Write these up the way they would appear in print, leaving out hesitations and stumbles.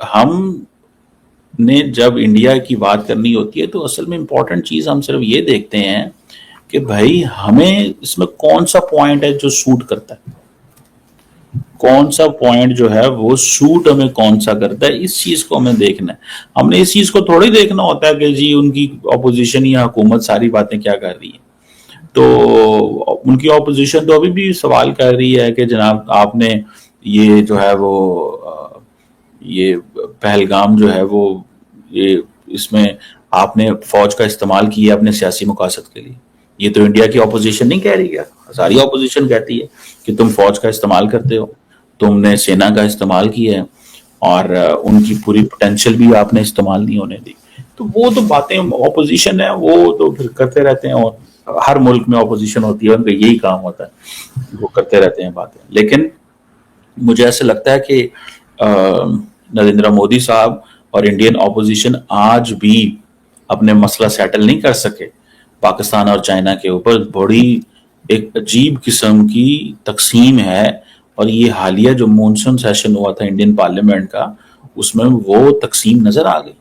ہم نے جب انڈیا کی بات کرنی ہوتی ہے تو اصل میں امپورٹنٹ چیز ہم صرف یہ دیکھتے ہیں کہ بھائی ہمیں اس میں کون سا پوائنٹ ہے جو سوٹ کرتا ہے، کون سا پوائنٹ جو ہے وہ سوٹ ہمیں کون سا کرتا ہے، اس چیز کو ہمیں دیکھنا ہے۔ ہم نے اس چیز کو تھوڑی دیکھنا ہوتا ہے کہ جی ان کی اپوزیشن یا حکومت ساری باتیں کیا کر رہی ہے۔ تو ان کی اپوزیشن تو ابھی بھی سوال کر رہی ہے کہ جناب آپ نے یہ جو ہے وہ یہ پہلگام جو ہے وہ یہ اس میں آپ نے فوج کا استعمال کیا اپنے سیاسی مقاصد کے لیے۔ یہ تو انڈیا کی اپوزیشن نہیں کہہ رہی ہے، ساری اپوزیشن کہتی ہے کہ تم فوج کا استعمال کرتے ہو، تم نے سینا کا استعمال کیا ہے اور ان کی پوری پوٹینشیل بھی آپ نے استعمال نہیں ہونے دی۔ تو وہ تو باتیں اپوزیشن ہے، وہ تو پھر کرتے رہتے ہیں، اور ہر ملک میں اپوزیشن ہوتی ہے، ان کا یہی کام ہوتا ہے، وہ کرتے رہتے ہیں باتیں۔ لیکن مجھے ایسا لگتا ہے کہ نریندر مودی صاحب اور انڈین اپوزیشن آج بھی اپنے مسئلہ سیٹل نہیں کر سکے پاکستان اور چائنا کے اوپر۔ بڑی ایک عجیب قسم کی تقسیم ہے، اور یہ حالیہ جو مونسون سیشن ہوا تھا انڈین پارلیمنٹ کا، اس میں وہ تقسیم نظر آ گئی۔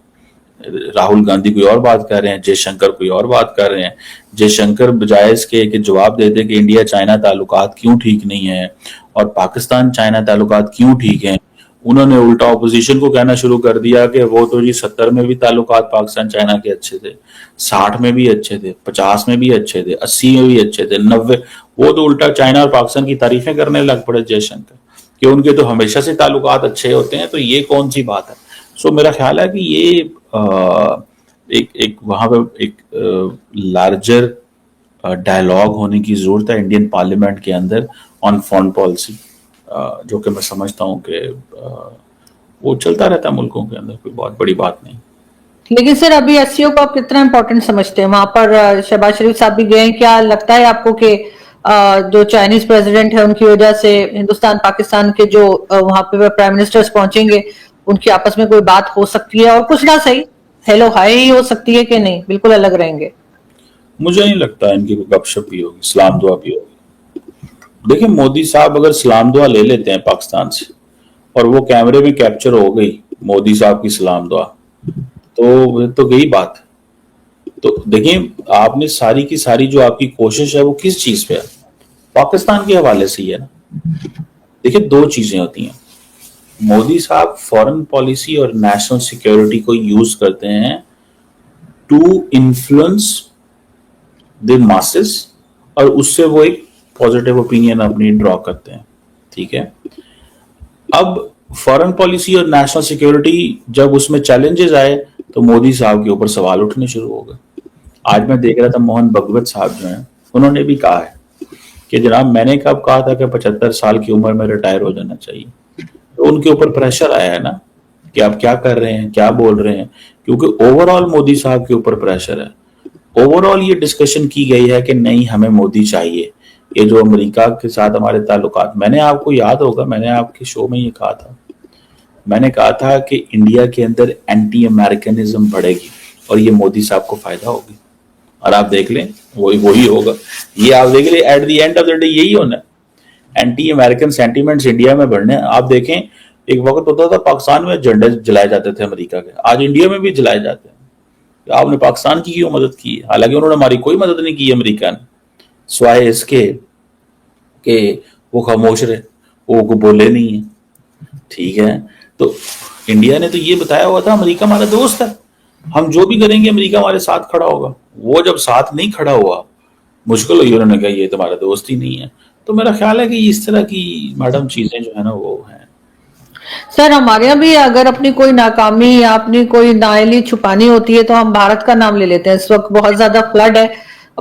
راہل گاندھی کوئی اور بات کر رہے ہیں، جے شنکر کوئی اور بات کر رہے ہیں۔ جے شنکر بجائے اس کے کہ جواب دے دے کہ انڈیا چائنا تعلقات کیوں ٹھیک نہیں ہیں اور پاکستان چائنا تعلقات کیوں ٹھیک ہیں، انہوں نے الٹا اپوزیشن کو کہنا شروع کر دیا کہ وہ تو جی 70 میں بھی تعلقات پاکستان چائنا کے اچھے تھے، 60 میں بھی اچھے تھے، 50 میں بھی اچھے تھے، 80 میں بھی اچھے تھے، 90۔ وہ تو الٹا چائنا اور پاکستان کی تعریفیں کرنے لگ پڑے جے شنکر کہ ان کے تو ہمیشہ سے تعلقات اچھے ہوتے ہیں، تو یہ کون سی بات ہے۔ سو میرا خیال ہے کہ یہ ایک وہاں پہ ایک لارجر ڈائلاگ ہونے کی ضرورت ہے انڈین پارلیمنٹ کے اندر آن فارن پالیسی، جو کہ میں سمجھتا ہوں کہ وہ چلتا رہتا ہے ملکوں کے اندر، کوئی بہت بڑی بات نہیں۔ لیکن سر ابھی ایس سی او کو آپ کتنا امپورٹنٹ سمجھتے ہیں؟ وہاں پر شہباز شریف صاحب بھی گئے ہیں، کیا لگتا ہے آپ کو کہ جو چائنیز پریزیڈنٹ ہے ان کی وجہ سے ہندوستان پاکستان کے جو وہاں پہ پرائم منسٹرز پہنچیں گے ان کی آپس میں کوئی بات ہو سکتی ہے، اور کچھ نہ صحیح ہیلو ہائی ہی ہو سکتی ہے، کہ نہیں بالکل الگ رہیں گے؟ مجھے نہیں لگتا ان کی کوئی گپ شپ بھی ہوگی، سلام دعا بھی ہوگی۔ دیکھیں مودی صاحب اگر سلام دعا لے لیتے ہیں پاکستان سے اور وہ کیمرے میں کیپچر ہو گئی مودی صاحب کی سلام دعا، تو گئی بات۔ تو دیکھیں آپ نے ساری کی ساری جو آپ کی کوشش ہے وہ کس چیز پہ ہے؟ پاکستان کے حوالے سے ہی ہے نا۔ دیکھیں دو چیزیں ہوتی ہیں، مودی صاحب فورن پالیسی اور نیشنل سیکیورٹی کو یوز کرتے ہیں ٹو انفلوئنس دی ماسز، اور اس سے وہ ایک پازیٹیو اوپینین اپنی ڈرا کرتے ہیں، ٹھیک ہے۔ اب فورن پالیسی اور نیشنل سیکیورٹی جب اس میں چیلنجز آئے تو مودی صاحب کے اوپر سوال اٹھنے شروع ہو گئے۔ آج میں دیکھ رہا تھا موہن بھگوت صاحب جو ہیں انہوں نے بھی کہا ہے کہ جناب میں نے کب کہا تھا کہ 75 سال کی عمر میں ریٹائر ہو جانا چاہیے۔ تو ان کے اوپر پریشر آیا ہے نا کہ آپ کیا کر رہے ہیں، کیا بول رہے ہیں، کیونکہ اوور آل مودی صاحب کے اوپر پریشر ہے۔ اوور آل یہ ڈسکشن کی گئی ہے کہ نہیں ہمیں مودی چاہیے۔ یہ جو امریکہ کے ساتھ ہمارے تعلقات، میں نے آپ کو یاد ہوگا میں نے آپ کے شو میں یہ کہا تھا، میں نے کہا تھا کہ انڈیا کے اندر اینٹی امریکنزم بڑھے گی اور یہ مودی صاحب کو فائدہ ہوگی، اور آپ دیکھ لیں وہی ہوگا۔ یہ آپ دیکھ لیں at the end of the day یہی ہونا ہے، اینٹی امریکن سینٹیمنٹس انڈیا میں بڑھنے ہیں۔ آپ دیکھیں ایک وقت ہوتا تھا پاکستان میں جھنڈے جلائے جاتے تھے امریکہ کے، آج انڈیا میں بھی جلائے جاتے ہیں۔ آپ نے پاکستان کی کیوں مدد کی؟ حالانکہ انہوں نے ہماری کوئی مدد نہیں کی امریکہ نے، سوائے اس کے کہ وہ خاموش رہے، وہ کو بولے نہیں ہیں، ٹھیک ہے۔ تو انڈیا نے تو یہ بتایا ہوا تھا امریکہ ہمارا دوست ہے، ہم جو بھی کریں گے امریکہ ہمارے ساتھ کھڑا ہوگا۔ وہ جب ساتھ نہیں کھڑا ہوا، مشکل ہوئی، انہوں نے کہا یہ تمہارا دوست ہی نہیں ہے۔ تو میرا خیال ہے کہ اس طرح کی میڈم چیزیں جو ہے نا وہ ہیں۔ سر ہمارے یہاں بھی اگر اپنی کوئی ناکامی یا اپنی کوئی نااہلی چھپانی ہوتی ہے تو ہم بھارت کا نام لے لیتے ہیں۔ اس وقت بہت زیادہ فلڈ ہے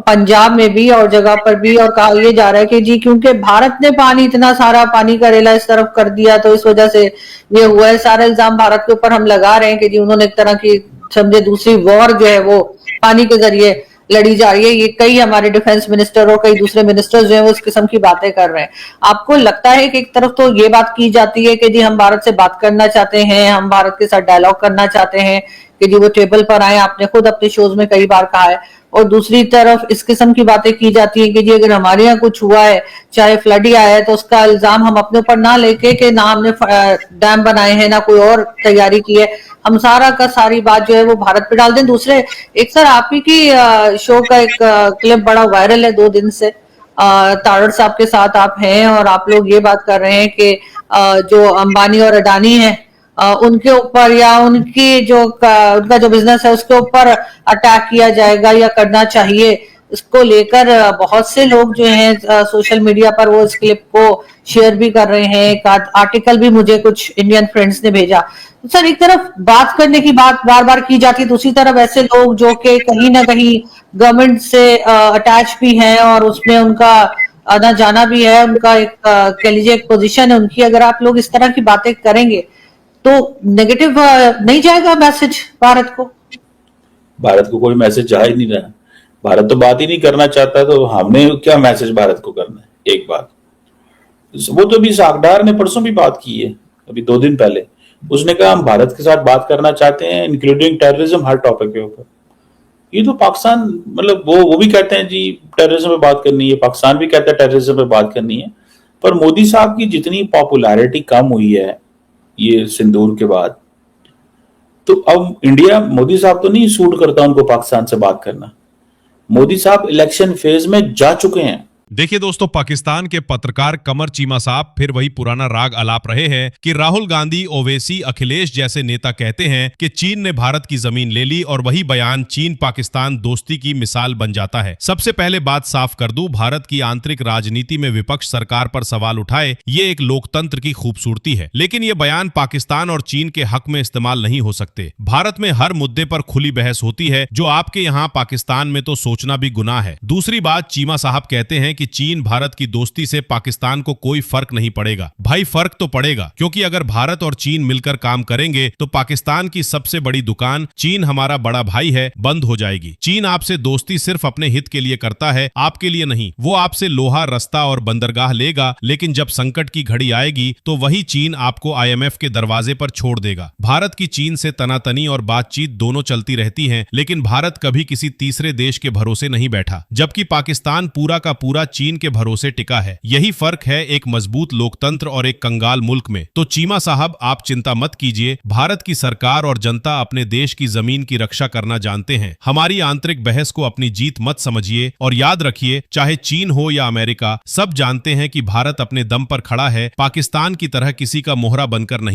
پنجاب میں بھی اور جگہ پر بھی، اور کہا یہ جا رہا ہے کہ جی کیونکہ بھارت نے پانی اتنا سارا پانی کا ریلا اس طرف کر دیا تو اس وجہ سے یہ ہوا ہے۔ سارا الزام بھارت کے اوپر ہم لگا رہے ہیں کہ جی انہوں نے ایک طرح کی سمجھے دوسری وار جو ہے وہ پانی کے ذریعے لڑی جا رہی ہے۔ یہ کئی ہمارے ڈیفنس منسٹر اور کئی دوسرے منسٹر جو ہیں وہ اس قسم کی باتیں کر رہے ہیں۔ آپ کو لگتا ہے کہ ایک طرف تو یہ بات کی جاتی ہے کہ جی ہم بھارت سے بات کرنا چاہتے ہیں، ہم بھارت کے ساتھ ڈائلاگ کرنا چاہتے ہیں کہ جی وہ ٹیبل پر آئیں، آپ نے خود اپنے شوز میں کئی بار کہا ہے، اور دوسری طرف اس قسم کی باتیں کی جاتی ہیں کہ جی اگر ہمارے یہاں کچھ ہوا ہے, چاہے فلڈ ہی آیا ہے, تو اس کا الزام ہم اپنے اوپر نہ لے کے نہ ہم نے ڈیم بنائے ہیں نہ کوئی اور تیاری کی ہے, ہم ساری بات جو ہے وہ بھارت پہ ڈال دیں. دوسرے ایک سر آپ ہی کی شو کا ایک کلپ بڑا وائرل ہے 2 دن سے, تارڑ صاحب کے ساتھ آپ ہیں اور آپ لوگ یہ بات کر رہے ہیں کہ جو امبانی اور اڈانی ہیں ان کے اوپر یا ان کی ان کا جو بزنس ہے اس کے اوپر اٹیک کیا جائے گا یا کرنا چاہیے. اس کو لے کر بہت سے لوگ جو ہیں سوشل میڈیا پر وہ اس کلپ کو شیئر بھی کر رہے ہیں. ایک آرٹیکل بھی مجھے کچھ انڈین فرینڈز نے بھیجا. سر ایک طرف بات کرنے کی بات بار بار کی جاتی, دوسری طرف ایسے لوگ جو کہ کہیں نہ کہیں گورنمنٹ سے اٹیچ بھی ہیں اور اس میں ان کا آنا جانا بھی ہے, ان کا ایک کہہ لیجیے ایک پوزیشن ہے ان کی, اگر آپ لوگ اس طرح کی باتیں کریں گے تو نیگیٹو نہیں جائے گا میسج بھارت کو؟ بھارت کو کوئی میسج جا ہی نہیں رہا. بھارت تو بات ہی نہیں کرنا چاہتا, تو ہم نے کیا میسج بھارت کو کرنا ہے. ایک بات وہ تو بھی ساکڈار نے پرسوں بھی بات کی ہے, ابھی 2 دن پہلے اس نے کہا ہم بھارت کے ساتھ بات کرنا چاہتے ہیں انکلوڈنگ ٹیررزم, ہر ٹاپک کے اوپر. یہ تو پاکستان مطلب وہ بھی کہتے ہیں جی ٹیررزم پہ بات کرنی ہے, پاکستان بھی کہتا ہے ٹیررزم پہ بات کرنی ہے. پر مودی صاحب کی جتنی پاپولیرٹی کم ہوئی ہے یہ سندور کے بعد, تو اب انڈیا مودی صاحب تو نہیں سوٹ کرتا ان کو پاکستان سے بات کرنا. مودی صاحب الیکشن فیز میں جا چکے ہیں. دیکھیے دوستو, پاکستان کے پترکار قمر چیمہ صاحب پھر وہی پرانا راگ الاپ رہے ہیں کہ راہل گاندھی, اویسی, اکھلیش جیسے نیتا کہتے ہیں کہ چین نے بھارت کی زمین لے لی, اور وہی بیان چین پاکستان دوستی کی مثال بن جاتا ہے. سب سے پہلے بات صاف کر دوں, بھارت کی آنترک راجنیتی میں وپکش سرکار پر سوال اٹھائے, یہ ایک لوکتنتر کی خوبصورتی ہے, لیکن یہ بیان پاکستان اور چین کے حق میں استعمال نہیں ہو سکتے. بھارت میں ہر مدے پر کھلی بحث ہوتی ہے, جو آپ کے یہاں پاکستان میں تو سوچنا بھی گناہ ہے. دوسری بات, چیمہ صاحب کہتے ہیں کہ چین بھارت کی دوستی سے پاکستان کو کوئی فرق نہیں پڑے گا. بھائی فرق تو پڑے گا, کیونکہ اگر بھارت اور چین مل کر کام کریں گے تو پاکستان کی سب سے بڑی دکان چین ہمارا بڑا بھائی ہے بند ہو جائے گی. چین آپ سے دوستی صرف اپنے ہت کے لیے کرتا ہے, آپ کے لیے نہیں. وہ آپ سے لوہا, رستہ اور بندرگاہ لے گا, لیکن جب سنکٹ کی گھڑی آئے گی تو وہی چین آپ کو IMF کے دروازے پر چھوڑ دے گا. بھارت کی چین سے تناتنی اور بات چیت دونوں چلتی رہتی ہیں, لیکن بھارت کبھی کسی تیسرے دیش کے بھروسے نہیں بیٹھا, جبکہ پاکستان پورا کا پورا چین کے بھروسے ٹکا ہے. یہی فرق ہے ایک مضبوط لوکتنتر اور ایک کنگال ملک میں. تو چیمہ صاحب آپ چنتا مت کیجیے, بھارت کی سرکار اور جنتا اپنے دیش کی زمین کی رکشا کرنا جانتے ہیں. ہماری آنترک بحث کو اپنی جیت مت سمجھیے, اور یاد رکھیے چاہے چین ہو یا امریکہ, سب جانتے ہیں کہ بھارت اپنے دم پر کھڑا ہے, پاکستان کی طرح کسی کا موہرا بن کر نہیں.